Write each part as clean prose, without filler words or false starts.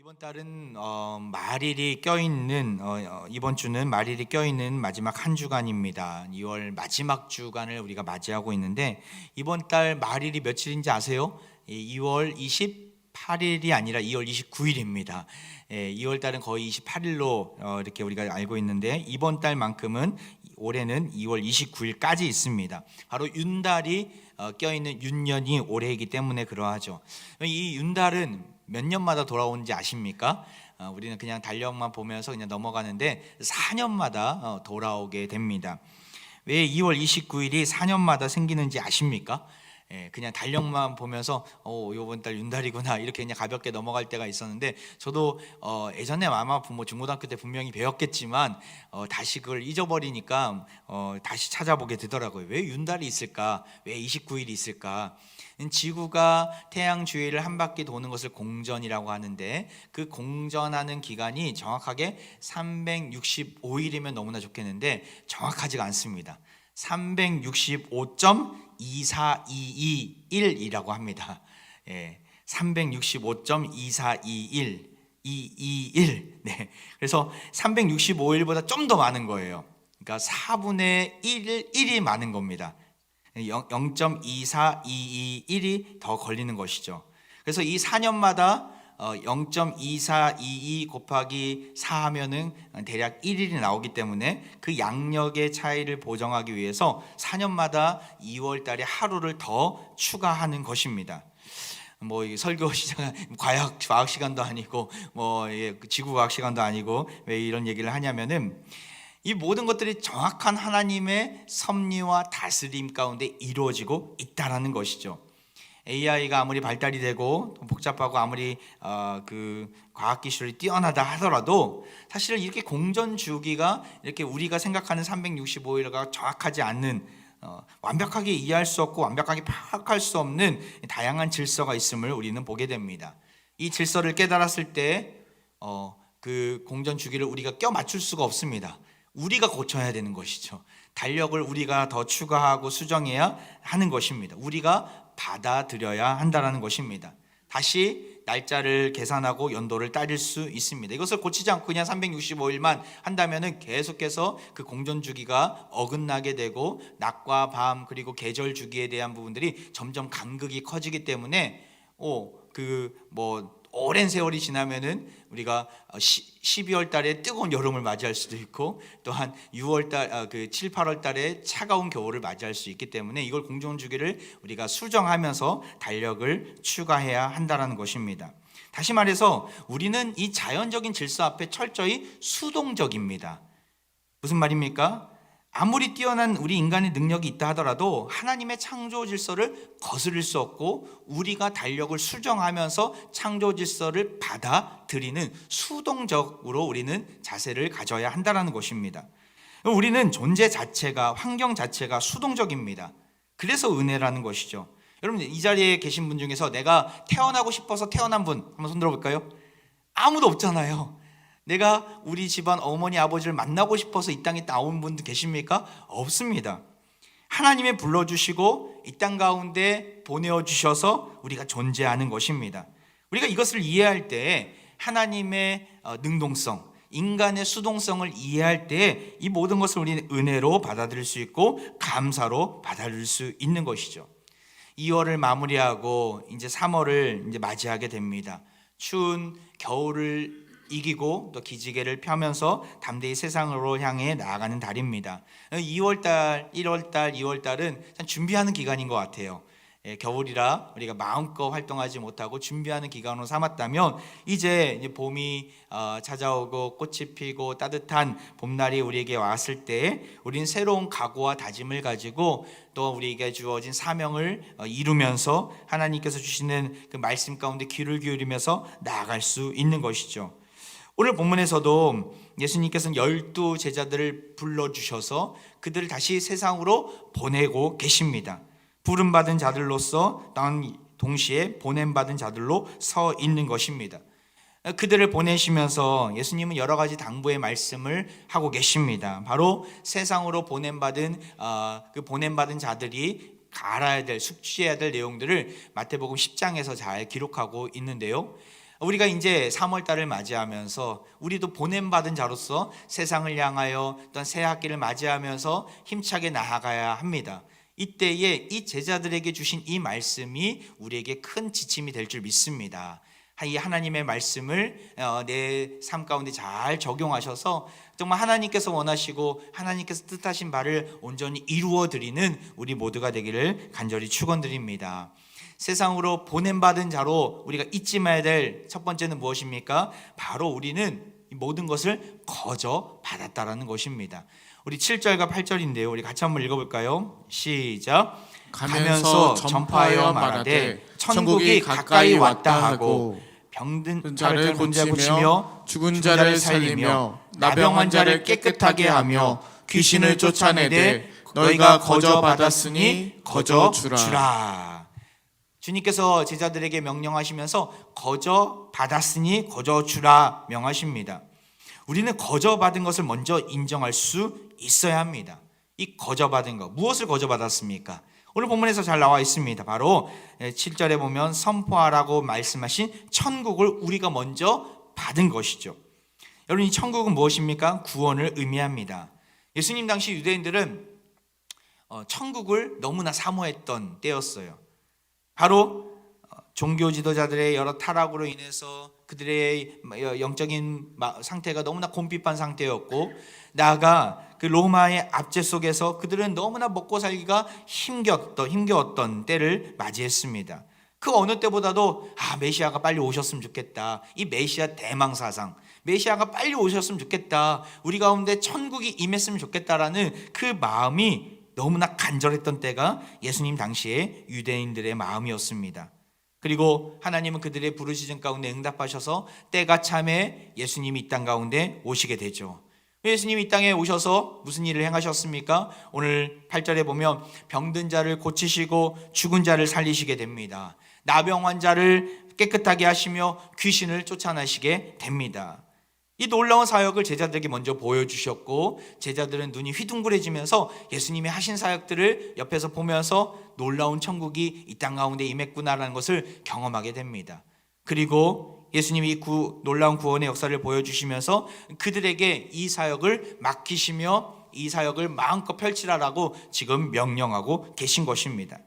이번 달은 말일이 껴있는 이번 주는 말일이 껴있는 마지막 한 주간입니다. 2월 마지막 주간을 우리가 맞이하고 있는데 이번 달 말일이 며칠인지 아세요? 2월 28일이 아니라 2월 29일입니다. 2월 달은 거의 28일로 이렇게 우리가 알고 있는데 이번 달만큼은 올해는 2월 29일까지 있습니다. 바로 윤달이 껴있는 윤년이 올해이기 때문에 그러하죠. 이 윤달은 몇 년마다 돌아오는지 아십니까? 우리는 그냥 달력만 보면서 그냥 넘어가는데 4년마다 돌아오게 됩니다. 왜 2월 29일이 4년마다 생기는지 아십니까? 그냥 달력만 보면서 이번 달 윤달이구나 이렇게 그냥 가볍게 넘어갈 때가 있었는데 저도 예전에 아마 중고등학교 때 분명히 배웠겠지만 다시 그걸 잊어버리니까 다시 찾아보게 되더라고요. 왜 윤달이 있을까? 왜 29일이 있을까? 지구가 태양 주위를 한 바퀴 도는 것을 공전이라고 하는데 그 공전하는 기간이 정확하게 365일이면 너무나 좋겠는데 정확하지가 않습니다. 365.24221이라고 합니다. 365.2421 221. 네. 그래서 365일보다 좀 더 많은 거예요. 그러니까 4분의 1이 많은 겁니다. 0.24221이 더 걸리는 것이죠. 그래서 이 4년마다 0.2422 곱하기 4 하면은 대략 1일이 나오기 때문에 그 양력의 차이를 보정하기 위해서 4년마다 2월 달에 하루를 더 추가하는 것입니다. 설교 시간 과학 시간도 아니고 지구과학 시간도 아니고 왜 이런 얘기를 하냐면은 이 모든 것들이 정확한 하나님의 섭리와 다스림 가운데 이루어지고 있다라는 것이죠. AI가 아무리 발달이 되고 복잡하고 아무리 그 과학 기술이 뛰어나다 하더라도 사실은 이렇게 공전 주기가 이렇게 우리가 생각하는 365일과 정확하지 않는 완벽하게 이해할 수 없고 완벽하게 파악할 수 없는 다양한 질서가 있음을 우리는 보게 됩니다. 이 질서를 깨달았을 때 그 공전 주기를 우리가 껴 맞출 수가 없습니다. 우리가 고쳐야 되는 것이죠. 달력을 우리가 더 추가하고 수정해야 하는 것입니다. 우리가 받아들여야 한다는 것입니다. 다시 날짜를 계산하고 연도를 따질 수 있습니다. 이것을 고치지 않고 그냥 365일만 한다면 계속해서 그 공전 주기가 어긋나게 되고 낮과 밤 그리고 계절 주기에 대한 부분들이 점점 간극이 커지기 때문에 오랜 세월이 지나면은 우리가 12월 달에 뜨거운 여름을 맞이할 수도 있고 또한 6월 달, 7, 8월 달에 차가운 겨울을 맞이할 수 있기 때문에 이걸 공전 주기를 우리가 수정하면서 달력을 추가해야 한다는 것입니다. 다시 말해서 우리는 이 자연적인 질서 앞에 철저히 수동적입니다. 무슨 말입니까? 아무리 뛰어난 우리 인간의 능력이 있다 하더라도 하나님의 창조 질서를 거스를 수 없고 우리가 달력을 수정하면서 창조 질서를 받아들이는 수동적으로 우리는 자세를 가져야 한다는 것입니다. 우리는 존재 자체가 환경 자체가 수동적입니다. 그래서 은혜라는 것이죠. 여러분 이 자리에 계신 분 중에서 내가 태어나고 싶어서 태어난 분 한번 손 들어볼까요? 아무도 없잖아요. 내가 우리 집안 어머니 아버지를 만나고 싶어서 이 땅에 나온 분도 계십니까? 없습니다. 하나님이 불러주시고 이 땅 가운데 보내어주셔서 우리가 존재하는 것입니다. 우리가 이것을 이해할 때 하나님의 능동성, 인간의 수동성을 이해할 때 이 모든 것을 우리는 은혜로 받아들일 수 있고 감사로 받아들일 수 있는 것이죠. 2월을 마무리하고 이제 3월을 이제 맞이하게 됩니다. 추운 겨울을 이기고 또 기지개를 펴면서 담대히 세상으로 향해 나아가는 달입니다. 2월달, 1월달, 2월달은 준비하는 기간인 것 같아요. 겨울이라 우리가 마음껏 활동하지 못하고 준비하는 기간으로 삼았다면 이제 봄이 찾아오고 꽃이 피고 따뜻한 봄날이 우리에게 왔을 때 우리는 새로운 각오와 다짐을 가지고 또 우리에게 주어진 사명을 이루면서 하나님께서 주시는 그 말씀 가운데 귀를 기울이면서 나아갈 수 있는 것이죠. 오늘 본문에서도 예수님께서는 12 제자들을 불러주셔서 그들을 다시 세상으로 보내고 계십니다. 부름받은 자들로서 또한 동시에 보냄받은 자들로 서 있는 것입니다. 그들을 보내시면서 예수님은 여러 가지 당부의 말씀을 하고 계십니다. 바로 세상으로 보냄받은 자들이 알아야 될 숙지해야 될 내용들을 마태복음 10장에서 잘 기록하고 있는데요. 우리가 이제 3월 달을 맞이하면서 우리도 보냄받은 자로서 세상을 향하여 어떤 새 학기를 맞이하면서 힘차게 나아가야 합니다. 이때에 이 제자들에게 주신 이 말씀이 우리에게 큰 지침이 될 줄 믿습니다. 이 하나님의 말씀을 내 삶 가운데 잘 적용하셔서 정말 하나님께서 원하시고 하나님께서 뜻하신 바를 온전히 이루어드리는 우리 모두가 되기를 간절히 축원드립니다. 세상으로 보냄받은 자로 우리가 잊지 말아야 될 첫 번째는 무엇입니까? 바로 우리는 이 모든 것을 거저 받았다라는 것입니다. 우리 7절과 8절인데요. 우리 같이 한번 읽어볼까요? 시작. 가면서 전파하여 말하되 천국이 가까이 왔다 하고 병든 자를 고치며 죽은 자를 살리며 나병한 자를 깨끗하게 하며 귀신을 쫓아내되 너희가 거저 받았으니 거저 주라. 주님께서 제자들에게 명령하시면서 거저 받았으니 거저 주라 명하십니다. 우리는 거저 받은 것을 먼저 인정할 수 있어야 합니다. 이 거저 받은 것, 무엇을 거저 받았습니까? 오늘 본문에서 잘 나와 있습니다. 바로 7절에 보면 선포하라고 말씀하신 천국을 우리가 먼저 받은 것이죠. 여러분, 이 천국은 무엇입니까? 구원을 의미합니다. 예수님 당시 유대인들은 천국을 너무나 사모했던 때였어요. 바로 종교 지도자들의 여러 타락으로 인해서 그들의 영적인 상태가 너무나 곤핍한 상태였고, 나아가 그 로마의 압제 속에서 그들은 너무나 먹고 살기가 힘겨웠던 때를 맞이했습니다. 그 어느 때보다도 메시아가 빨리 오셨으면 좋겠다. 이 메시아 대망사상, 메시아가 빨리 오셨으면 좋겠다. 우리 가운데 천국이 임했으면 좋겠다라는 그 마음이 너무나 간절했던 때가 예수님 당시의 유대인들의 마음이었습니다. 그리고 하나님은 그들의 부르짖음 가운데 응답하셔서 때가 참에 예수님이 이 땅 가운데 오시게 되죠. 예수님이 이 땅에 오셔서 무슨 일을 행하셨습니까? 오늘 8절에 보면 병든 자를 고치시고 죽은 자를 살리시게 됩니다. 나병 환자를 깨끗하게 하시며 귀신을 쫓아내시게 됩니다. 이 놀라운 사역을 제자들에게 먼저 보여주셨고, 제자들은 눈이 휘둥그레지면서 예수님이 하신 사역들을 옆에서 보면서 놀라운 천국이 이 땅 가운데 임했구나라는 것을 경험하게 됩니다. 그리고 예수님이 이 놀라운 구원의 역사를 보여주시면서 그들에게 이 사역을 맡기시며 이 사역을 마음껏 펼치라라고 지금 명령하고 계신 것입니다.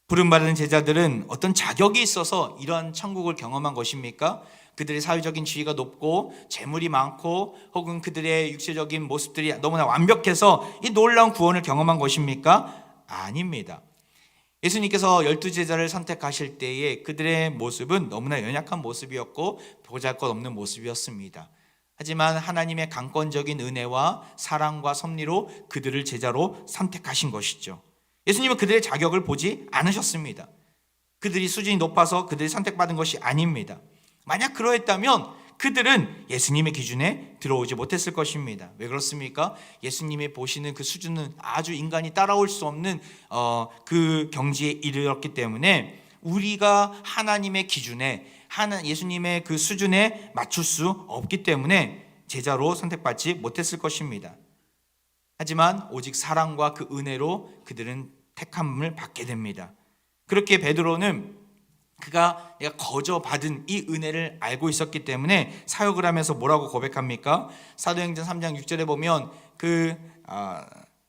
부름받은 제자들은 어떤 자격이 있어서 이러한 천국을 경험한 것입니까? 그들의 사회적인 지위가 높고 재물이 많고 혹은 그들의 육체적인 모습들이 너무나 완벽해서 이 놀라운 구원을 경험한 것입니까? 아닙니다. 예수님께서 12제자를 선택하실 때에 그들의 모습은 너무나 연약한 모습이었고 보잘것없는 모습이었습니다. 하지만 하나님의 강권적인 은혜와 사랑과 섭리로 그들을 제자로 선택하신 것이죠. 예수님은 그들의 자격을 보지 않으셨습니다. 그들이 수준이 높아서 그들이 선택받은 것이 아닙니다. 만약 그러했다면 그들은 예수님의 기준에 들어오지 못했을 것입니다. 왜 그렇습니까? 예수님이 보시는 그 수준은 아주 인간이 따라올 수 없는 그 경지에 이르렀기 때문에 우리가 하나님의 기준에 예수님의 그 수준에 맞출 수 없기 때문에 제자로 선택받지 못했을 것입니다. 하지만 오직 사랑과 그 은혜로 그들은 택함을 받게 됩니다. 그렇게 베드로는 그가 내가 거저 받은 이 은혜를 알고 있었기 때문에 사역을 하면서 뭐라고 고백합니까? 사도행전 3장 6절에 보면 그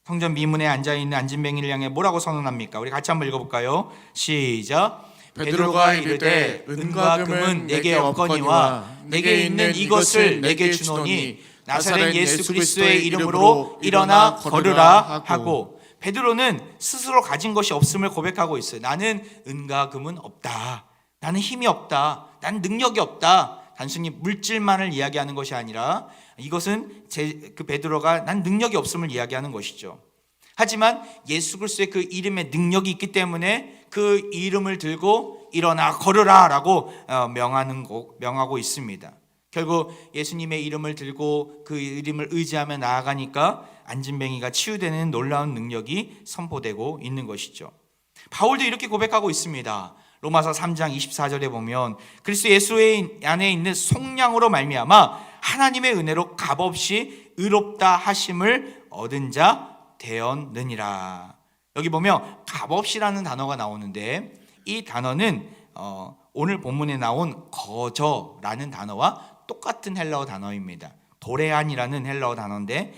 성전 미문에 앉아있는 안진뱅이를 향해 뭐라고 선언합니까? 우리 같이 한번 읽어볼까요? 시작. 베드로가 이르되 은과 금은 내게 없거니와 내게 있는 이것을 내게 주노니 나사렛 예수 그리스도의 이름으로 일어나 걸으라 하고, 베드로는 스스로 가진 것이 없음을 고백하고 있어요. 나는 은과 금은 없다. 나는 힘이 없다. 나는 능력이 없다. 단순히 물질만을 이야기하는 것이 아니라 이것은 그 베드로가 난 능력이 없음을 이야기하는 것이죠. 하지만 예수 그리스도의 그 이름에 능력이 있기 때문에 그 이름을 들고 일어나 걸으라 라고 명하고 있습니다. 결국 예수님의 이름을 들고 그 이름을 의지하며 나아가니까 안진뱅이가 치유되는 놀라운 능력이 선포되고 있는 것이죠. 바울도 이렇게 고백하고 있습니다. 로마서 3장 24절에 보면 그리스도 예수 안에 있는 속량으로 말미암아 하나님의 은혜로 값없이 의롭다 하심을 얻은 자 되었느니라. 여기 보면 값없이라는 단어가 나오는데 이 단어는 오늘 본문에 나온 거저라는 단어와 똑같은 헬라어 단어입니다. 도레안이라는 헬라어 단어인데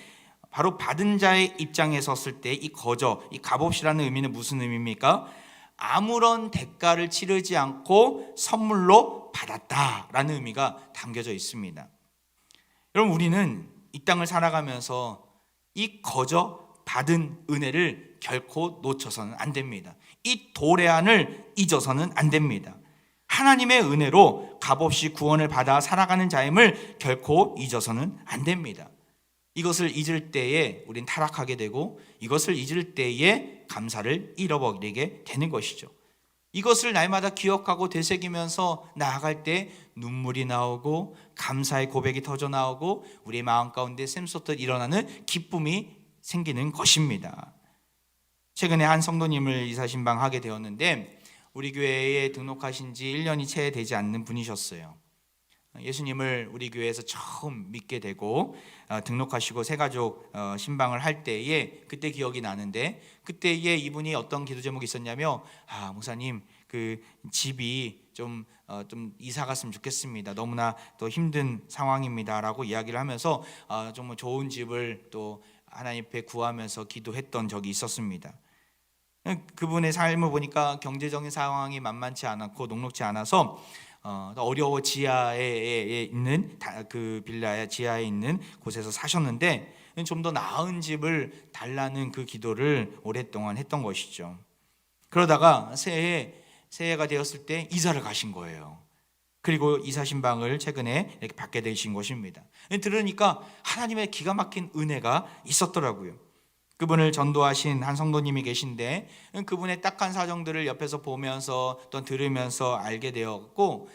바로 받은 자의 입장에 섰을 때 이 거저, 이 값없이라는 의미는 무슨 의미입니까? 아무런 대가를 치르지 않고 선물로 받았다라는 의미가 담겨져 있습니다. 여러분, 우리는 이 땅을 살아가면서 이 거저 받은 은혜를 결코 놓쳐서는 안 됩니다. 이 도레안을 잊어서는 안 됩니다. 하나님의 은혜로 값없이 구원을 받아 살아가는 자임을 결코 잊어서는 안 됩니다. 이것을 잊을 때에 우린 타락하게 되고 이것을 잊을 때에 감사를 잃어버리게 되는 것이죠. 이것을 날마다 기억하고 되새기면서 나아갈 때 눈물이 나오고 감사의 고백이 터져 나오고 우리 마음 가운데 샘솟듯 일어나는 기쁨이 생기는 것입니다. 최근에 한 성도님을 이사신방하게 되었는데 우리 교회에 등록하신 지 1년이 채 되지 않는 분이셨어요. 예수님을 우리 교회에서 처음 믿게 되고 등록하시고 새가족 신방을 할 때에 그때 기억이 나는데 그때에 이분이 어떤 기도 제목이 있었냐면 목사님 그 집이 좀 이사 갔으면 좋겠습니다. 너무나 또 힘든 상황입니다라고 이야기를 하면서 정말 좋은 집을 또 하나님 앞에 구하면서 기도했던 적이 있었습니다. 그분의 삶을 보니까 경제적인 상황이 만만치 않았고 녹록지 않아서 어려워 지하에 있는 그 빌라의 지하에 있는 곳에서 사셨는데 좀 더 나은 집을 달라는 그 기도를 오랫동안 했던 것이죠. 그러다가 새해가 되었을 때 이사를 가신 거예요. 그리고 이사 신방을 최근에 이렇게 받게 되신 것입니다. 들으니까 하나님의 기가 막힌 은혜가 있었더라고요. 그분을 전도하신 한 성도님이 계신데 그분의 딱한 사정들을 옆에서 보면서 또 들으면서 알게 되었고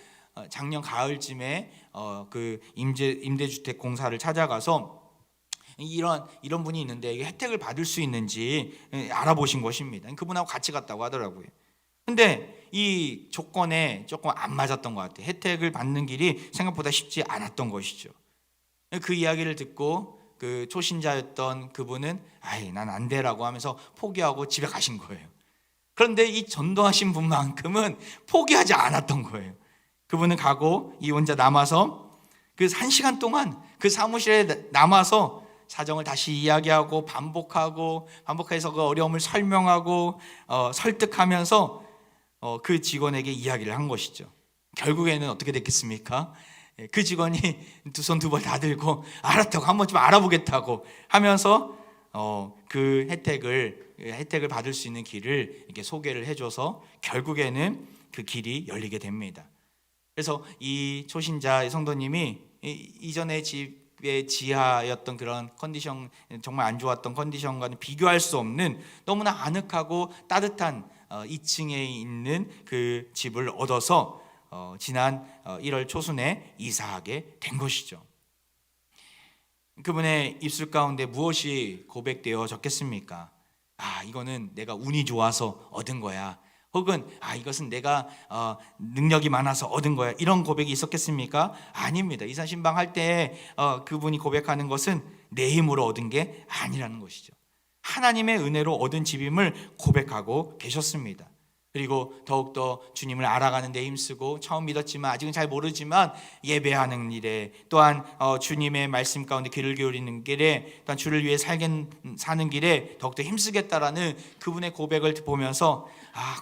작년 가을쯤에 그 임대주택 공사를 찾아가서 이런 분이 있는데 이게 혜택을 받을 수 있는지 알아보신 것입니다. 그분하고 같이 갔다고 하더라고요. 근데 이 조건에 조금 안 맞았던 것 같아요. 혜택을 받는 길이 생각보다 쉽지 않았던 것이죠. 그 이야기를 듣고 그 초신자였던 그분은 난 안 돼라고 하면서 포기하고 집에 가신 거예요. 그런데 이 전도하신 분만큼은 포기하지 않았던 거예요. 그분은 가고 이 혼자 남아서 그 1시간 동안 그 사무실에 남아서 사정을 다시 이야기하고 반복해서 그 어려움을 설명하고 설득하면서 그 직원에게 이야기를 한 것이죠. 결국에는 어떻게 됐겠습니까? 그 직원이 두 손 두 발 다 들고 알았다고 한번 좀 알아보겠다고 하면서 그 혜택을 받을 수 있는 길을 이렇게 소개를 해줘서 결국에는 그 길이 열리게 됩니다. 그래서 이 초신자 성도님이 이전에 집의 지하였던 그런 컨디션, 정말 안 좋았던 컨디션과는 비교할 수 없는 너무나 아늑하고 따뜻한 2층에 있는 그 집을 얻어서 지난 1월 초순에 이사하게 된 것이죠. 그분의 입술 가운데 무엇이 고백되어졌겠습니까? 이거는 내가 운이 좋아서 얻은 거야. 혹은 이것은 내가 능력이 많아서 얻은 거야. 이런 고백이 있었겠습니까? 아닙니다. 이사신방 할 때 그분이 고백하는 것은 내 힘으로 얻은 게 아니라는 것이죠. 하나님의 은혜로 얻은 집임을 고백하고 계셨습니다. 그리고 더욱더 주님을 알아가는 데 힘쓰고 처음 믿었지만 아직은 잘 모르지만 예배하는 일에 또한 주님의 말씀 가운데 귀를 기울이는 길에 또한 주를 위해 사는 길에 더욱더 힘쓰겠다라는 그분의 고백을 보면서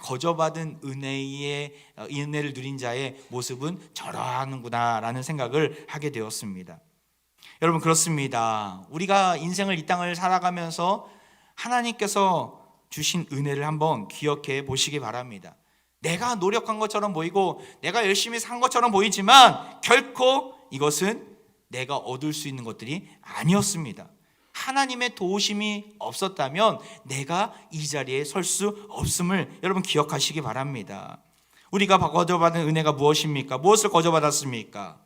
거저받은 은혜를 누린 자의 모습은 저러하는구나라는 생각을 하게 되었습니다. 여러분, 그렇습니다. 우리가 인생을 이 땅을 살아가면서 하나님께서 주신 은혜를 한번 기억해 보시기 바랍니다. 내가 노력한 것처럼 보이고 내가 열심히 산 것처럼 보이지만 결코 이것은 내가 얻을 수 있는 것들이 아니었습니다. 하나님의 도우심이 없었다면 내가 이 자리에 설 수 없음을 여러분 기억하시기 바랍니다. 우리가 거저받은 은혜가 무엇입니까? 무엇을 거저받았습니까?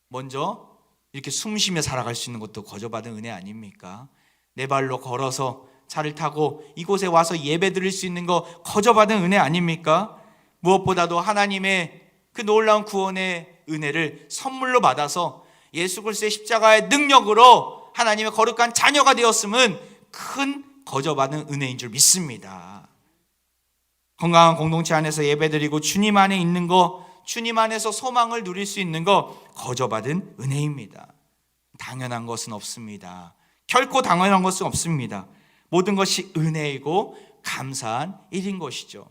먼저 이렇게 숨쉬며 살아갈 수 있는 것도 거저받은 은혜 아닙니까? 내 발로 걸어서 차를 타고 이곳에 와서 예배 드릴 수 있는 거 거저받은 은혜 아닙니까? 무엇보다도 하나님의 그 놀라운 구원의 은혜를 선물로 받아서 예수 그리스도의 십자가의 능력으로 하나님의 거룩한 자녀가 되었음은 큰 거저받은 은혜인 줄 믿습니다. 건강한 공동체 안에서 예배 드리고 주님 안에 있는 거 주님 안에서 소망을 누릴 수 있는 거 거저받은 은혜입니다. 당연한 것은 없습니다. 결코 당연한 것은 없습니다. 모든 것이 은혜이고 감사한 일인 것이죠.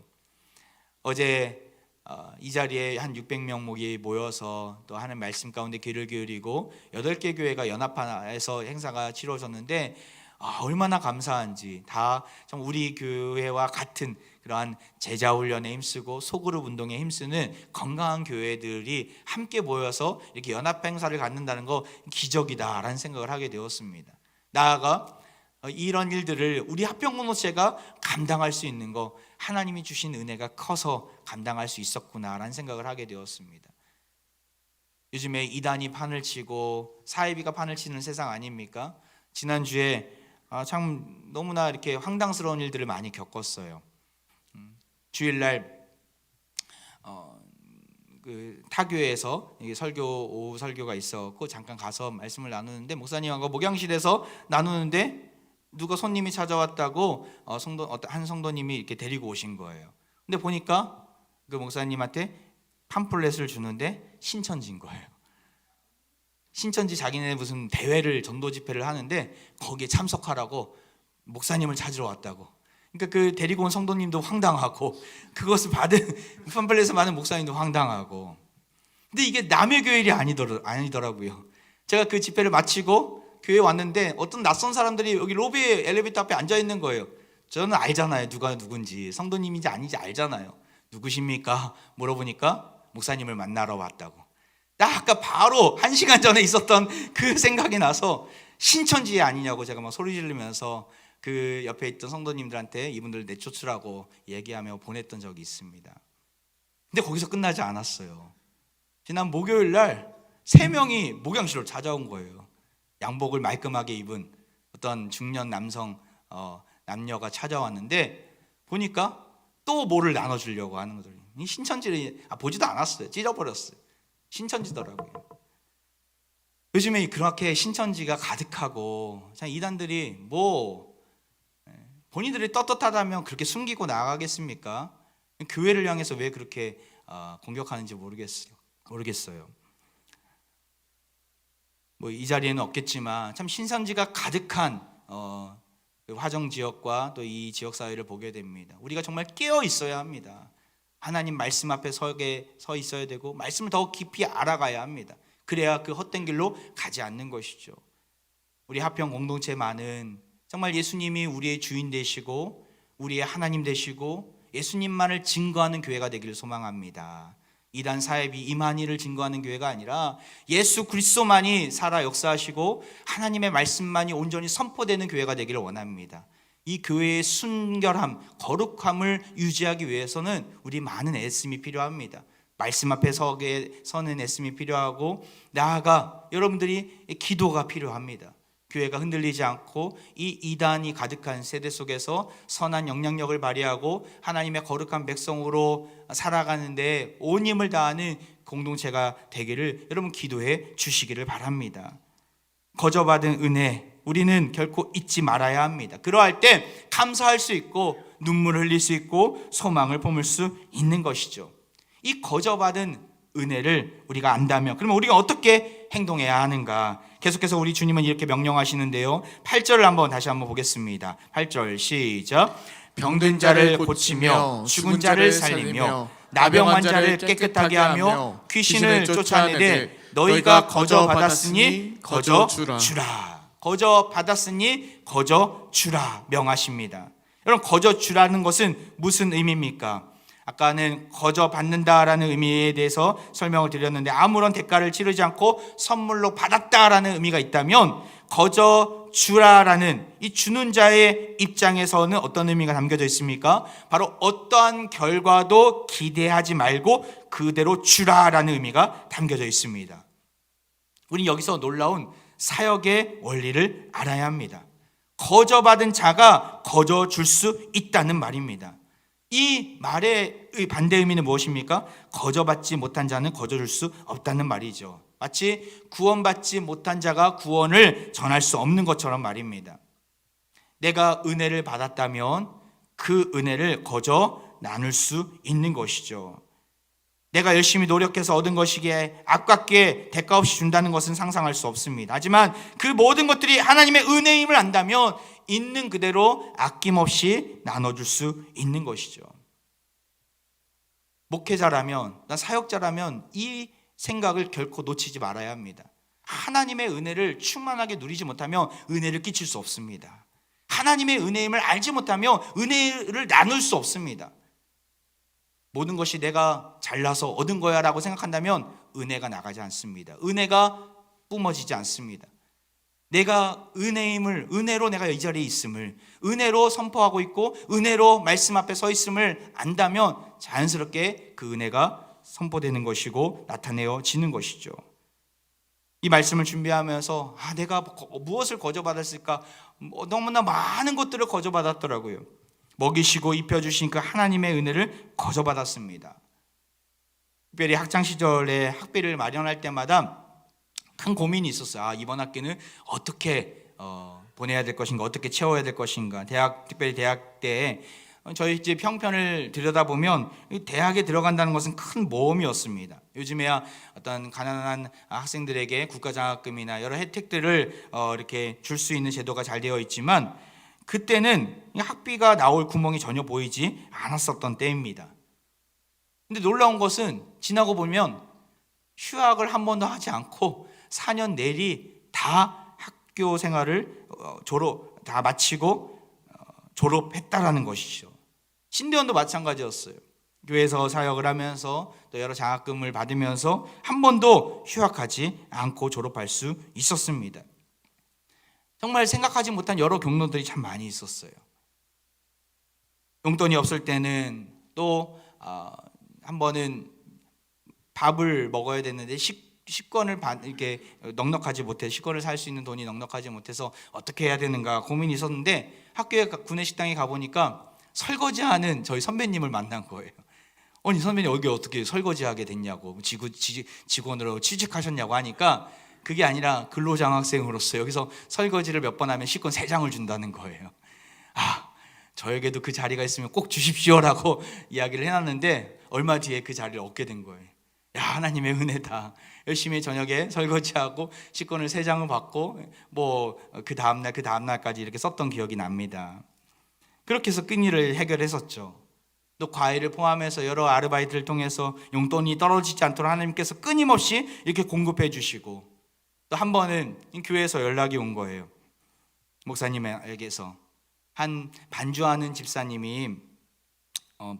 어제 이 자리에 한 600명 목이 모여서 또 하는 말씀 가운데 귀를 기울이고 8개 교회가 연합해서 행사가 치러졌는데 얼마나 감사한지, 다 참 우리 교회와 같은 그러한 제자 훈련에 힘쓰고 소그룹 운동에 힘쓰는 건강한 교회들이 함께 모여서 이렇게 연합 행사를 갖는다는 거 기적이다라는 생각을 하게 되었습니다. 나아가 이런 일들을 우리 합평공동체가 감당할 수 있는 거, 하나님이 주신 은혜가 커서 감당할 수 있었구나라는 생각을 하게 되었습니다. 요즘에 이단이 판을 치고 사이비가 판을 치는 세상 아닙니까? 지난주에 참 너무나 이렇게 황당스러운 일들을 많이 겪었어요. 주일날 그 타교에서 오후 설교가 있었고 잠깐 가서 말씀을 나누는데 목사님하고 목양실에서 나누는데 누가 손님이 찾아왔다고 한 성도님이 이렇게 데리고 오신 거예요. 근데 보니까 그 목사님한테 팜플렛을 주는데 신천지인 거예요. 신천지 자기네 무슨 대회를 전도 집회를 하는데 거기에 참석하라고 목사님을 찾으러 왔다고. 그러니까 그 데리고 온 성도님도 황당하고 그것을 받은 팜플렛을 받은 목사님도 황당하고. 근데 이게 남의 교회 일이 아니더라고요. 제가 그 집회를 마치고 교회에 왔는데 어떤 낯선 사람들이 여기 로비에 엘리베이터 앞에 앉아 있는 거예요. 저는 알잖아요. 누가 누군지, 성도님인지 아닌지 알잖아요. 누구십니까? 물어보니까 목사님을 만나러 왔다고. 나 아까 바로 1시간 전에 있었던 그 생각이 나서 신천지 아니냐고 제가 막 소리 지르면서 그 옆에 있던 성도님들한테 이분들 내쫓으라고 얘기하며 보냈던 적이 있습니다. 근데 거기서 끝나지 않았어요. 지난 목요일 날 3명이 목양실로 찾아온 거예요. 양복을 말끔하게 입은 어떤 중년 남녀가 찾아왔는데 보니까 또 뭐를 나눠주려고 하는 거더라고요. 신천지를 보지도 않았어요. 찢어버렸어요. 신천지더라고요. 요즘에 그렇게 신천지가 가득하고 참 이단들이 본인들이 떳떳하다면 그렇게 숨기고 나가겠습니까? 교회를 향해서 왜 그렇게 공격하는지 모르겠어요. 이 자리에는 없겠지만 참 신천지가 가득한 화정 지역과 또 이 지역 사회를 보게 됩니다. 우리가 정말 깨어 있어야 합니다. 하나님 말씀 앞에 서 있어야 되고 말씀을 더 깊이 알아가야 합니다. 그래야 그 헛된 길로 가지 않는 것이죠. 우리 하평 공동체만은 정말 예수님이 우리의 주인 되시고 우리의 하나님 되시고 예수님만을 증거하는 교회가 되기를 소망합니다. 이단 사이비 이만희를 증거하는 교회가 아니라 예수 그리스도만이 살아 역사하시고 하나님의 말씀만이 온전히 선포되는 교회가 되기를 원합니다. 이 교회의 순결함, 거룩함을 유지하기 위해서는 우리 많은 애씀이 필요합니다. 말씀 앞에 서는 애씀이 필요하고 나아가 여러분들이 기도가 필요합니다. 교회가 흔들리지 않고 이 이단이 가득한 세대 속에서 선한 영향력을 발휘하고 하나님의 거룩한 백성으로 살아가는데 온 힘을 다하는 공동체가 되기를 여러분 기도해 주시기를 바랍니다. 거저받은 은혜 우리는 결코 잊지 말아야 합니다. 그러할 때 감사할 수 있고 눈물을 흘릴 수 있고 소망을 품을 수 있는 것이죠. 이 거저받은 은혜를 우리가 안다면 그러면 우리가 어떻게 행동해야 하는가? 계속해서 우리 주님은 이렇게 명령하시는데요. 8절을 다시 한번 보겠습니다. 8절 시작. 병든 자를 고치며 죽은 자를 살리며 나병한 자를 깨끗하게 하며 귀신을 쫓아내되 너희가 거저 받았으니 거저 주라. 거저 받았으니 거저 주라 명하십니다. 여러분 거저 주라는 것은 무슨 의미입니까? 아까는 거저 받는다라는 의미에 대해서 설명을 드렸는데 아무런 대가를 치르지 않고 선물로 받았다라는 의미가 있다면 거저 주라라는 이 주는 자의 입장에서는 어떤 의미가 담겨져 있습니까? 바로 어떠한 결과도 기대하지 말고 그대로 주라라는 의미가 담겨져 있습니다. 우리 여기서 놀라운 사역의 원리를 알아야 합니다. 거저 받은 자가 거저 줄 수 있다는 말입니다. 이 말의 반대 의미는 무엇입니까? 거저받지 못한 자는 거저 줄 수 없다는 말이죠. 마치 구원받지 못한 자가 구원을 전할 수 없는 것처럼 말입니다. 내가 은혜를 받았다면 그 은혜를 거저 나눌 수 있는 것이죠. 내가 열심히 노력해서 얻은 것이기에 아깝게 대가 없이 준다는 것은 상상할 수 없습니다. 하지만 그 모든 것들이 하나님의 은혜임을 안다면 있는 그대로 아낌없이 나눠줄 수 있는 것이죠. 목회자라면, 나 사역자라면 이 생각을 결코 놓치지 말아야 합니다. 하나님의 은혜를 충만하게 누리지 못하면 은혜를 끼칠 수 없습니다. 하나님의 은혜임을 알지 못하면 은혜를 나눌 수 없습니다. 모든 것이 내가 잘나서 얻은 거야 라고 생각한다면 은혜가 나가지 않습니다. 은혜가 뿜어지지 않습니다. 내가 은혜임을, 은혜로 내가 이 자리에 있음을, 은혜로 선포하고 있고 은혜로 말씀 앞에 서 있음을 안다면 자연스럽게 그 은혜가 선포되는 것이고 나타내어지는 것이죠. 이 말씀을 준비하면서 내가 무엇을 거저받았을까? 너무나 많은 것들을 거저받았더라고요. 먹이시고 입혀주신 그 하나님의 은혜를 거저받았습니다. 특별히 학창시절에 학비를 마련할 때마다 큰 고민이 있었어요. 이번 학기는 어떻게 보내야 될 것인가, 어떻게 채워야 될 것인가. 특별히 대학 때 저희 집 형편을 들여다보면 대학에 들어간다는 것은 큰 모험이었습니다. 요즘에야 어떤 가난한 학생들에게 국가장학금이나 여러 혜택들을 이렇게 줄 수 있는 제도가 잘 되어 있지만 그때는 학비가 나올 구멍이 전혀 보이지 않았었던 때입니다. 근데 놀라운 것은 지나고 보면 휴학을 한 번도 하지 않고 4년 내리 다 학교 생활을 다 마치고 졸업했다라는 것이죠. 신대원도 마찬가지였어요. 교회에서 사역을 하면서 또 여러 장학금을 받으면서 한 번도 휴학하지 않고 졸업할 수 있었습니다. 정말 생각하지 못한 여러 경로들이 참 많이 있었어요. 용돈이 없을 때는 또 한 번은 밥을 먹어야 됐는데 식권을 이렇게 넉넉하지 못해, 식권을 살 수 있는 돈이 넉넉하지 못해서 어떻게 해야 되는가 고민이 있었는데 학교에 구내식당에 가보니까 설거지하는 저희 선배님을 만난 거예요. 아니 선배님 여기 어떻게 설거지하게 됐냐고, 직원으로 취직하셨냐고 하니까 그게 아니라 근로장학생으로서 여기서 설거지를 몇 번 하면 식권 3장을 준다는 거예요. 저에게도 그 자리가 있으면 꼭 주십시오라고 이야기를 해놨는데 얼마 뒤에 그 자리를 얻게 된 거예요. 하나님의 은혜다. 열심히 저녁에 설거지하고 식권을 3장을 받고 그 다음날까지 이렇게 썼던 기억이 납니다. 그렇게 해서 끈일을 해결했었죠. 또 과외를 포함해서 여러 아르바이트를 통해서 용돈이 떨어지지 않도록 하나님께서 끊임없이 이렇게 공급해 주시고, 또 한 번은 교회에서 연락이 온 거예요. 목사님에게서 한 반주하는 집사님이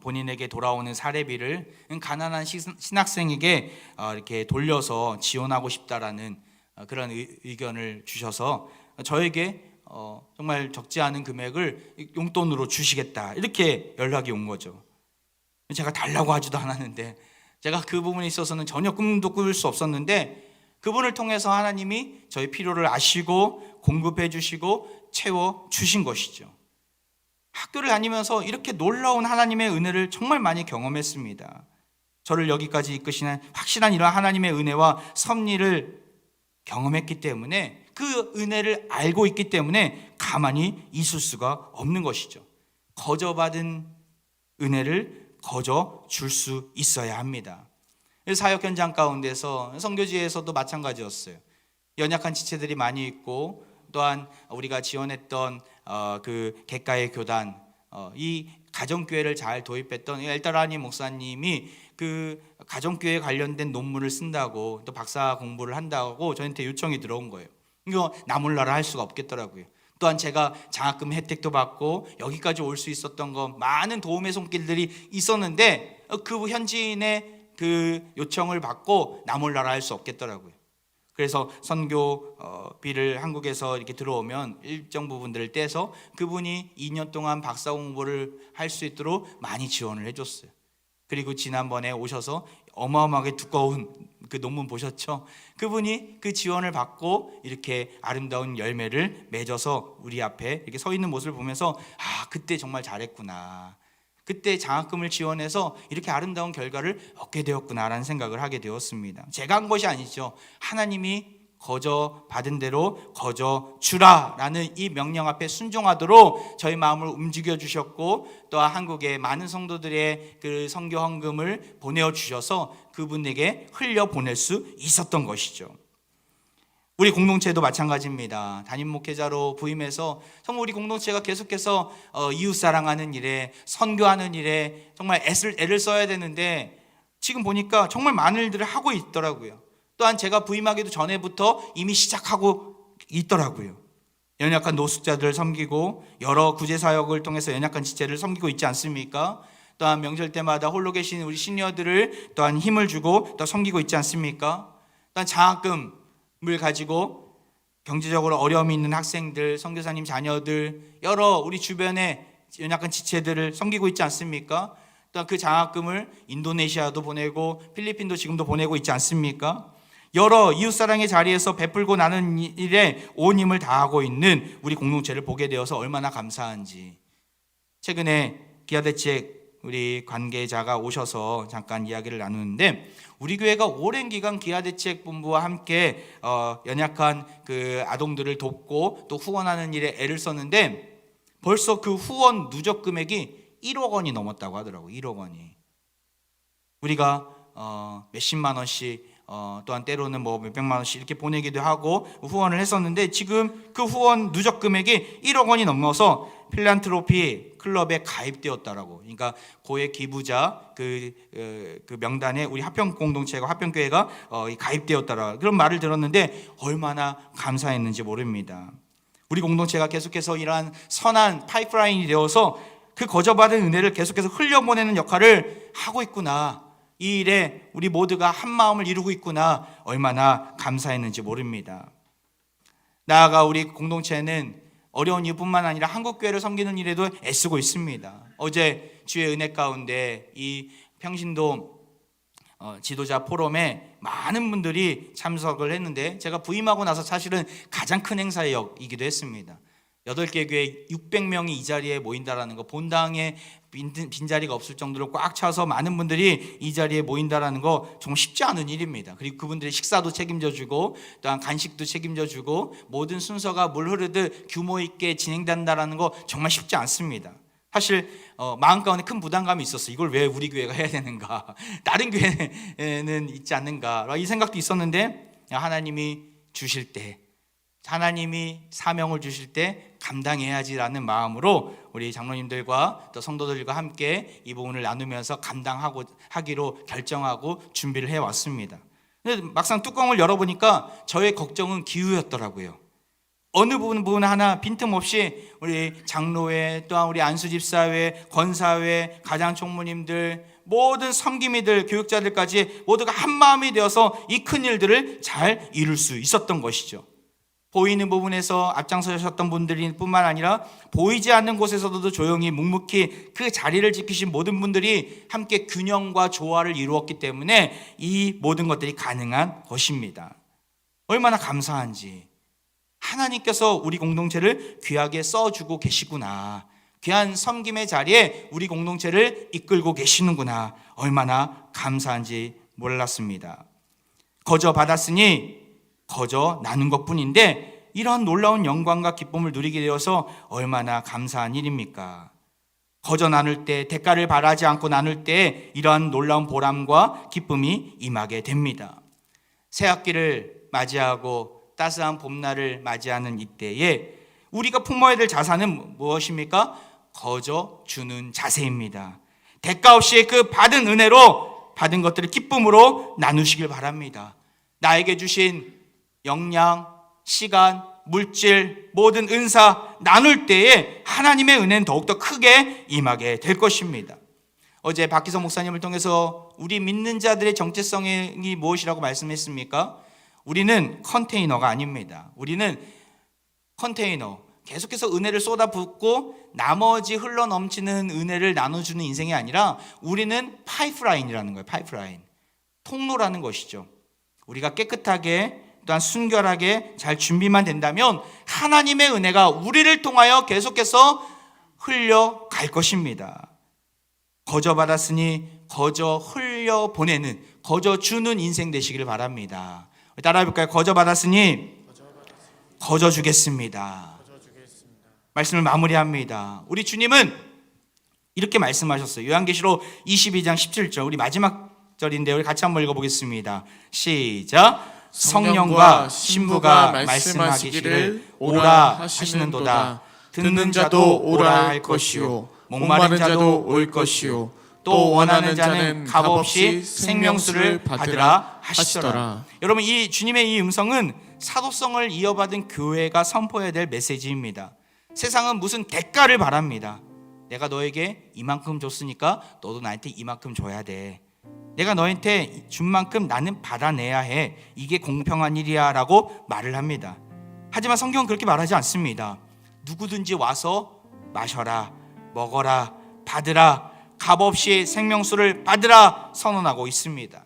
본인에게 돌아오는 사례비를 가난한 신학생에게 이렇게 돌려서 지원하고 싶다라는 그런 의견을 주셔서 저에게 정말 적지 않은 금액을 용돈으로 주시겠다 이렇게 연락이 온 거죠. 제가 달라고 하지도 않았는데, 제가 그 부분에 있어서는 전혀 꿈도 꿀 수 없었는데 그분을 통해서 하나님이 저희 필요를 아시고 공급해 주시고 채워 주신 것이죠. 학교를 다니면서 이렇게 놀라운 하나님의 은혜를 정말 많이 경험했습니다. 저를 여기까지 이끄시는 확실한 이러한 하나님의 은혜와 섭리를 경험했기 때문에, 그 은혜를 알고 있기 때문에 가만히 있을 수가 없는 것이죠. 거저받은 은혜를 거저 줄 수 있어야 합니다. 사역 현장 가운데서 선교지에서도 마찬가지였어요. 연약한 지체들이 많이 있고, 또한 우리가 지원했던 그 객가의 교단, 이 가정교회를 잘 도입했던 엘다라니 목사님이 그 가정교회 관련된 논문을 쓴다고, 또 박사 공부를 한다고 저한테 요청이 들어온 거예요. 이거 나 몰라라 할 수가 없겠더라고요. 또한 제가 장학금 혜택도 받고 여기까지 올 수 있었던 거, 많은 도움의 손길들이 있었는데 그 현지인의 그 요청을 받고 나 몰라라 할 수 없겠더라고요. 그래서 선교비를 한국에서 이렇게 들어오면 일정 부분들을 떼서 그분이 2년 동안 박사 공부를 할 수 있도록 많이 지원을 해줬어요. 그리고 지난번에 오셔서 어마어마하게 두꺼운 그 논문 보셨죠? 그분이 그 지원을 받고 이렇게 아름다운 열매를 맺어서 우리 앞에 이렇게 서 있는 모습을 보면서 그때 정말 잘했구나, 그때 장학금을 지원해서 이렇게 아름다운 결과를 얻게 되었구나라는 생각을 하게 되었습니다. 제가 한 것이 아니죠. 하나님이 거저 받은 대로 거저 주라라는 이 명령 앞에 순종하도록 저희 마음을 움직여 주셨고, 또 한국의 많은 성도들의 그 선교 헌금을 보내어 주셔서 그분에게 흘려보낼 수 있었던 것이죠. 우리 공동체도 마찬가지입니다. 담임 목회자로 부임해서 정말 우리 공동체가 계속해서 이웃사랑하는 일에, 선교하는 일에 정말 애를 써야 되는데 지금 보니까 정말 많은 일들을 하고 있더라고요. 또한 제가 부임하기도 전에부터 이미 시작하고 있더라고요. 연약한 노숙자들을 섬기고 여러 구제사역을 통해서 연약한 지체를 섬기고 있지 않습니까? 또한 명절 때마다 홀로 계신 우리 시니어들을 또한 힘을 주고 또 섬기고 있지 않습니까? 또한 장학금을 가지고 경제적으로 어려움이 있는 학생들, 선교사님 자녀들, 여러 우리 주변에 연약한 지체들을 섬기고 있지 않습니까? 또한 그 장학금을 인도네시아도 보내고 필리핀도 지금도 보내고 있지 않습니까? 여러 이웃사랑의 자리에서 베풀고 나는 일에 온 힘을 다하고 있는 우리 공동체를 보게 되어서 얼마나 감사한지. 최근에 기아대책 우리 관계자가 오셔서 잠깐 이야기를 나누는데, 우리 교회가 오랜 기간 기아대책본부와 함께 연약한 그 아동들을 돕고 또 후원하는 일에 애를 썼는데 벌써 그 후원 누적 금액이 1억 원이 넘었다고 하더라고요. 1억 원이. 우리가 몇십만 원씩 또한 때로는 뭐 몇백만 원씩 이렇게 보내기도 하고 후원을 했었는데 지금 그 후원 누적 금액이 1억 원이 넘어서 필란트로피 클럽에 가입되었다라고. 그러니까 고액 기부자 그 명단에 우리 화평 공동체가 화평교회가 가입되었다라 그런 말을 들었는데 얼마나 감사했는지 모릅니다. 우리 공동체가 계속해서 이러한 선한 파이프라인이 되어서 그 거저받은 은혜를 계속해서 흘려보내는 역할을 하고 있구나. 이 일에 우리 모두가 한 마음을 이루고 있구나. 얼마나 감사했는지 모릅니다. 나아가 우리 공동체는 어려운 이뿐만 아니라 한국교회를 섬기는 일에도 애쓰고 있습니다. 어제 주의 은혜 가운데 이 평신도 지도자 포럼에 많은 분들이 참석을 했는데 제가 부임하고 나서 사실은 가장 큰 행사이기도 했습니다. 8개 교회 600명이 이 자리에 모인다라는 거, 본당에 빈자리가 없을 정도로 꽉 차서 많은 분들이 이 자리에 모인다라는 거 정말 쉽지 않은 일입니다. 그리고 그분들의 식사도 책임져주고 또한 간식도 책임져주고 모든 순서가 물 흐르듯 규모 있게 진행된다라는 거 정말 쉽지 않습니다. 사실 마음 가운데 큰 부담감이 있었어요. 이걸 왜 우리 교회가 해야 되는가, 다른 교회는 있지 않는가, 이 생각도 있었는데 하나님이 주실 때, 하나님이 사명을 주실 때 감당해야지라는 마음으로 우리 장로님들과 또 성도들과 함께 이 부분을 나누면서 감당하기로 결정하고 준비를 해왔습니다. 근데 막상 뚜껑을 열어보니까 저의 걱정은 기후였더라고요. 어느 부분 하나 빈틈없이 우리 장로회, 또한 우리 안수집사회, 권사회, 가장총무님들, 모든 섬김이들, 교육자들까지 모두가 한 마음이 되어서 이 큰 일들을 잘 이룰 수 있었던 것이죠. 보이는 부분에서 앞장서셨던 분들이 뿐만 아니라 보이지 않는 곳에서도 조용히 묵묵히 그 자리를 지키신 모든 분들이 함께 균형과 조화를 이루었기 때문에 이 모든 것들이 가능한 것입니다. 얼마나 감사한지. 하나님께서 우리 공동체를 귀하게 써주고 계시구나. 귀한 섬김의 자리에 우리 공동체를 이끌고 계시는구나. 얼마나 감사한지 몰랐습니다. 거저 받았으니 거저 나눈 것뿐인데 이러한 놀라운 영광과 기쁨을 누리게 되어서 얼마나 감사한 일입니까? 거저 나눌 때, 대가를 바라지 않고 나눌 때 이러한 놀라운 보람과 기쁨이 임하게 됩니다. 새 학기를 맞이하고 따스한 봄날을 맞이하는 이때에 우리가 품어야 될 자산은 무엇입니까? 거저 주는 자세입니다. 대가 없이 그 받은 은혜로 받은 것들을 기쁨으로 나누시길 바랍니다. 나에게 주신 역량, 시간, 물질, 모든 은사 나눌 때에 하나님의 은혜는 더욱더 크게 임하게 될 것입니다. 어제 박기성 목사님을 통해서 우리 믿는 자들의 정체성이 무엇이라고 말씀했습니까? 우리는 컨테이너가 아닙니다. 우리는 컨테이너, 계속해서 은혜를 쏟아붓고 나머지 흘러넘치는 은혜를 나눠주는 인생이 아니라 우리는 파이프라인이라는 거예요. 파이프라인, 통로라는 것이죠. 우리가 깨끗하게 또한 순결하게 잘 준비만 된다면 하나님의 은혜가 우리를 통하여 계속해서 흘려갈 것입니다. 거저 받았으니 거저 흘려보내는, 거저 주는 인생 되시기를 바랍니다. 따라해볼까요? 거저 받았으니 거저 주겠습니다. 말씀을 마무리합니다. 우리 주님은 이렇게 말씀하셨어요. 요한계시록 22장 17절, 우리 마지막 절인데 우리 같이 한번 읽어보겠습니다. 시작. 성령과 신부가 말씀하시기를 오라 하시는도다. 듣는 자도 오라 할 것이요 목마른 자도 올 것이요 또 원하는 자는 값없이 생명수를 받으라 하시더라. 여러분, 이 주님의 이 음성은 사도성을 이어받은 교회가 선포해야 될 메시지입니다. 세상은 무슨 대가를 바랍니다. 내가 너에게 이만큼 줬으니까 너도 나한테 이만큼 줘야 돼. 내가 너한테 준 만큼 나는 받아내야 해. 이게 공평한 일이야 라고 말을 합니다. 하지만 성경은 그렇게 말하지 않습니다. 누구든지 와서 마셔라, 먹어라, 받으라, 값없이 생명수를 받으라 선언하고 있습니다.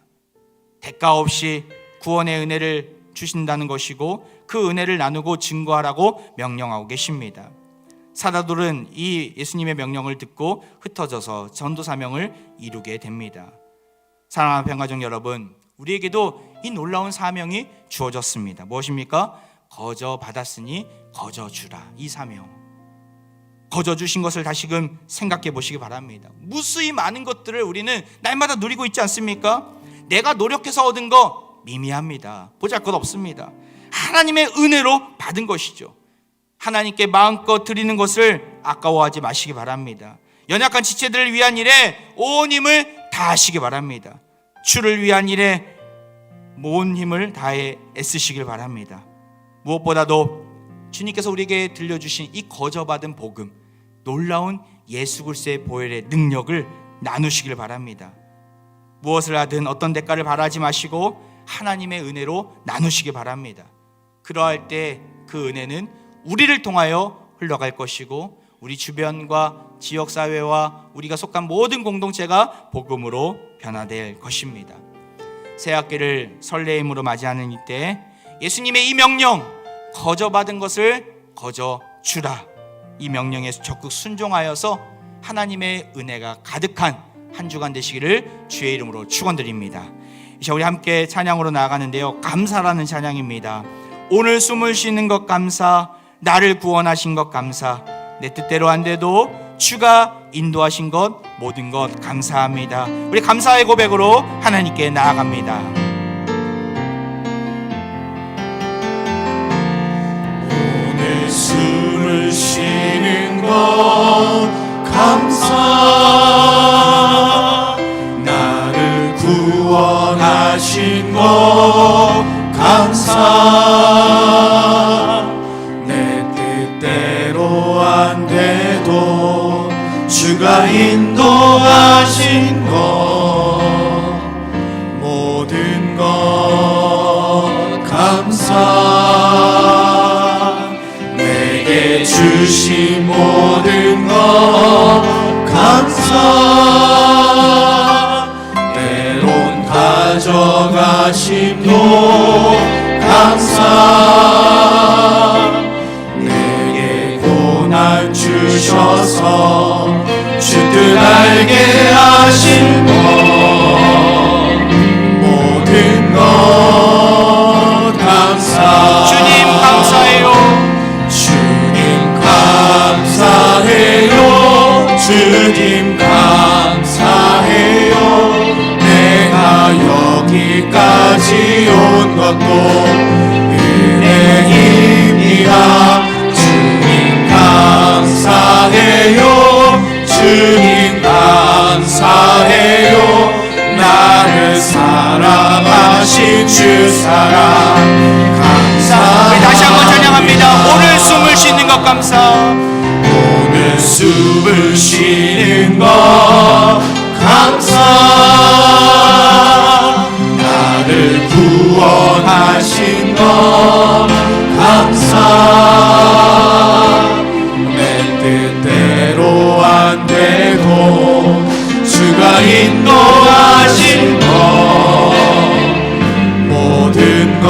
대가 없이 구원의 은혜를 주신다는 것이고 그 은혜를 나누고 증거하라고 명령하고 계십니다. 사도들은 이 예수님의 명령을 듣고 흩어져서 전도 사명을 이루게 됩니다. 사랑하는 평가족 여러분, 우리에게도 이 놀라운 사명이 주어졌습니다. 무엇입니까? 거저 받았으니 거저 주라. 이 사명, 거저 주신 것을 다시금 생각해 보시기 바랍니다. 무수히 많은 것들을 우리는 날마다 누리고 있지 않습니까? 내가 노력해서 얻은 거 미미합니다. 보잘것없습니다. 하나님의 은혜로 받은 것이죠. 하나님께 마음껏 드리는 것을 아까워하지 마시기 바랍니다. 연약한 지체들을 위한 일에 온 힘을 다하시기 바랍니다. 주를 위한 일에 온 힘을 다해 애쓰시길 바랍니다. 무엇보다도 주님께서 우리에게 들려주신 이 거저받은 복음, 놀라운 예수 그리스도의 보혈의 능력을 나누시길 바랍니다. 무엇을 하든 어떤 대가를 바라지 마시고 하나님의 은혜로 나누시기 바랍니다. 그러할 때 그 은혜는 우리를 통하여 흘러갈 것이고 우리 주변과 지역사회와 우리가 속한 모든 공동체가 복음으로 변화될 것입니다. 새학기를 설레임으로 맞이하는 이때 예수님의 이 명령, 거저받은 것을 거저 주라, 이 명령에 적극 순종하여서 하나님의 은혜가 가득한 한 주간 되시기를 주의 이름으로 축원드립니다. 이제 우리 함께 찬양으로 나아가는데요, 감사라는 찬양입니다. 오늘 숨을 쉬는 것 감사, 나를 구원하신 것 감사, 내 뜻대로 안 돼도 주가 인도하신 것 모든 것 감사합니다. 우리 감사의 고백으로 하나님께 나아갑니다. 오늘 숨을 쉬는 것 감사, 나를 구원하신 것 감사, 내 뜻대로 안 돼도 주가 인도하신 것 모든 것 감사, 내게 주신 모든 것 감사, 때론 가져가심도 감사, 내게 고난 주셔서 주 뜻 알게 하신 것 모든 것 감사. 주님 감사해요. 주님 감사해요. 주님 감사해요. 내가 여기까지 온 것도 은혜입니다. 주님 감사해요. 주님 감사해요. 나를 사랑하신 주 사랑 감사합니다. 우리 다시 한번 찬양합니다. 오늘 숨을 쉬는 것 감사, 오늘 숨을 쉬는 것 감사, 나를 구원하신 것 감사, 내 뜻대로 안 되고 주가 인도하신 것 모든 것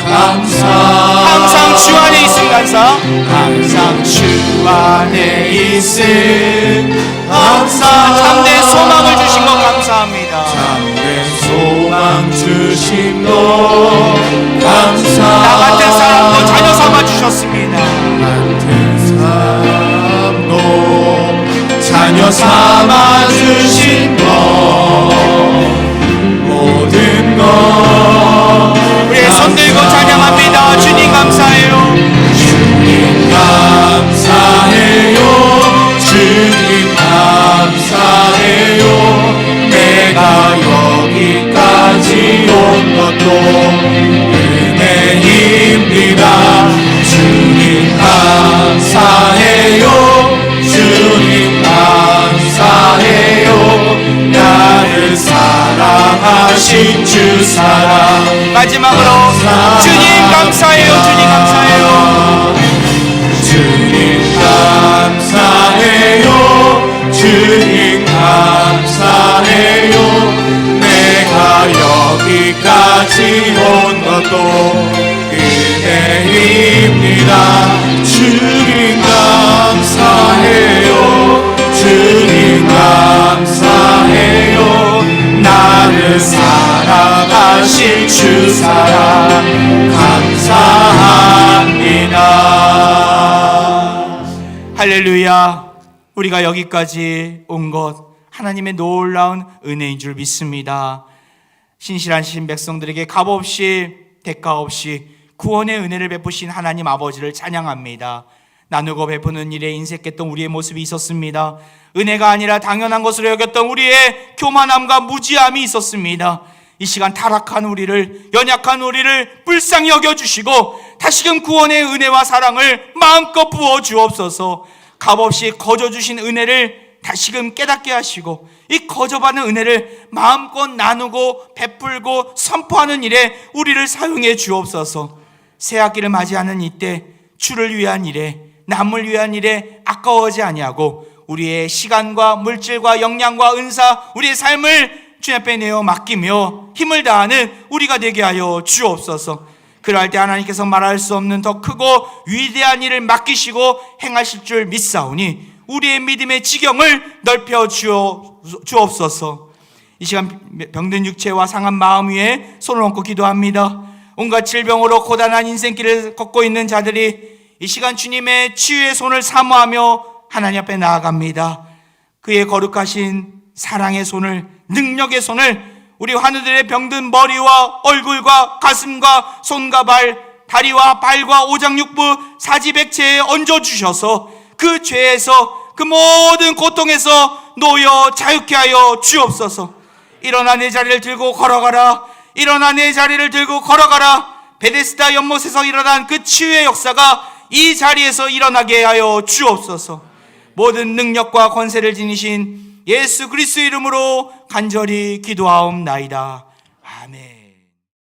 감사. 항상 주 안에 있음 감사, 항상 주 안에 있음 감사, 참된 소망을 주신 것 감사합니다. 참된 소망 주신 것 감사, 나 같은 사람도 자녀 삼아 주셨습니다. 같은 사람도 자녀 삼아 주신 것 주 사랑 마지막으로 주님 감사해요. 주님 감사해요. 주님 감사해요. 주님 감사해요. 내가 여기까지 온 것도 은혜입니다. 주님 감사해요. 주님 감사해요. 나를 사랑하신 주 사랑 감사합니다. 할렐루야. 우리가 여기까지 온 것 하나님의 놀라운 은혜인 줄 믿습니다. 신실하신 백성들에게 값없이 대가 없이 구원의 은혜를 베푸신 하나님 아버지를 찬양합니다. 나누고 베푸는 일에 인색했던 우리의 모습이 있었습니다. 은혜가 아니라 당연한 것으로 여겼던 우리의 교만함과 무지함이 있었습니다. 이 시간 타락한 우리를, 연약한 우리를 불쌍히 여겨주시고 다시금 구원의 은혜와 사랑을 마음껏 부어주옵소서. 값없이 거저주신 은혜를 다시금 깨닫게 하시고 이 거저받은 은혜를 마음껏 나누고 베풀고 선포하는 일에 우리를 사용해 주옵소서. 새학기를 맞이하는 이때 주를 위한 일에, 남을 위한 일에 아까워하지 아니하고 우리의 시간과 물질과 역량과 은사, 우리의 삶을 주님 앞에 내어 맡기며 힘을 다하는 우리가 되게 하여 주옵소서. 그럴 때 하나님께서 말할 수 없는 더 크고 위대한 일을 맡기시고 행하실 줄 믿사오니 우리의 믿음의 지경을 넓혀 주옵소서. 이 시간 병든 육체와 상한 마음 위에 손을 얹고 기도합니다. 온갖 질병으로 고단한 인생길을 걷고 있는 자들이 이 시간 주님의 치유의 손을 사모하며 하나님 앞에 나아갑니다. 그의 거룩하신 사랑의 손을, 능력의 손을 우리 환우들의 병든 머리와 얼굴과 가슴과 손과 발, 다리와 발과 오장육부, 사지백체에 얹어주셔서 그 죄에서, 그 모든 고통에서 놓여 자유케 하여 주옵소서. 일어나 내 자리를 들고 걸어가라. 일어나 내 자리를 들고 걸어가라. 베데스다 연못에서 일어난 그 치유의 역사가 이 자리에서 일어나게 하여 주옵소서. 모든 능력과 권세를 지니신 예수 그리스도 이름으로 간절히 기도하옵나이다.